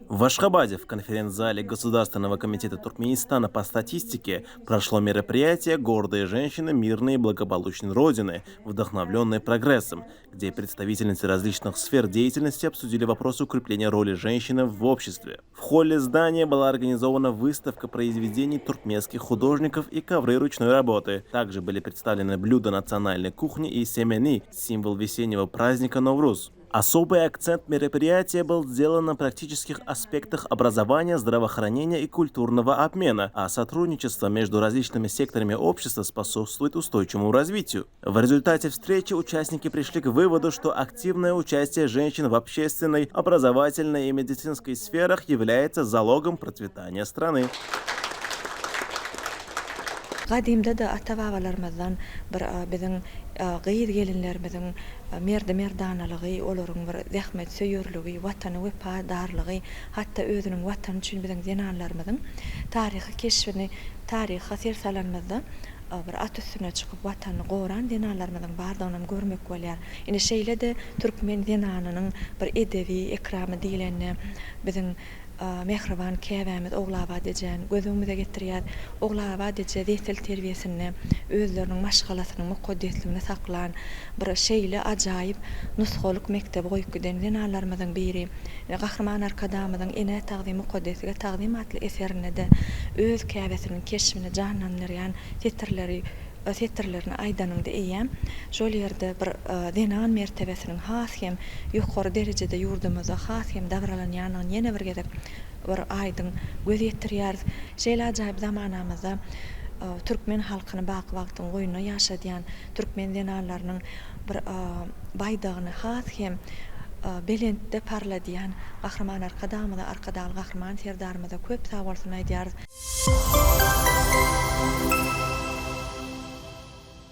В Ашхабаде в конференц-зале Государственного комитета Туркменистана по статистике прошло мероприятие «Гордые женщины мирной и благополучной Родины», вдохновленные прогрессом, где представительницы различных сфер деятельности обсудили вопросы укрепления роли женщины в обществе. В холле здания была организована выставка произведений туркменских художников и ковры ручной работы. Также были представлены блюда национальной кухни и семени, символ весеннего праздника Новруз. Особый акцент мероприятия был сделан на практических аспектах образования, здравоохранения и культурного обмена, а сотрудничество между различными секторами общества способствует устойчивому развитию. В результате встречи участники пришли к выводу, что активное участие женщин в общественной, образовательной и медицинской сферах является залогом процветания страны. Qadimda da ata-babalarimizdan bir biziň gyýyr gelinlerimizin merdanalygy, olaryň bir zähmet söýürlügi, watany wepadarlygy, hatda özüniň watany üçin biziň zenanlarymyzyň taryhy keşfini, taryha sersalanmazda bir at üstüne çykyp watany goran zenanlarymyzyň bardygyny görmek bolýar. Ine şeýle de türkmen zenanynyň bir edebi ekramy diýilende biziň mehriban käbämiz oglaba dejen gözüňmize getirýär. Oglaba deje dehtel terbiýesini, özleriniň maşgalasynyň mukaddesligini saklan bir şeýle ajaýyp nusgalyk mektep goýup zenanlarymyzyň biri. Gahrman arkadamyzyň ene tagdim mukaddesiga tagdimatly eserine de öz käbäsiniň keşfini janlanýan setirlerini aýdanynda eýem. Şol ýerde bir zenan mertebesiniň has hem ýokary derejede ýurdumyza has hem dagranýanyny ýene bir gezek bir aýdyň göz ýetirýär. Şeýle ajaýyp zamanamyzda türkmen halkyny baky wagtyň goýuna ýaşadýan türkmen zenanlarynyň bir baýdagyny has hem belentde parladýan Gahrman arkadaly Gahrman serdarymyza köp sag bolsun aýdýar.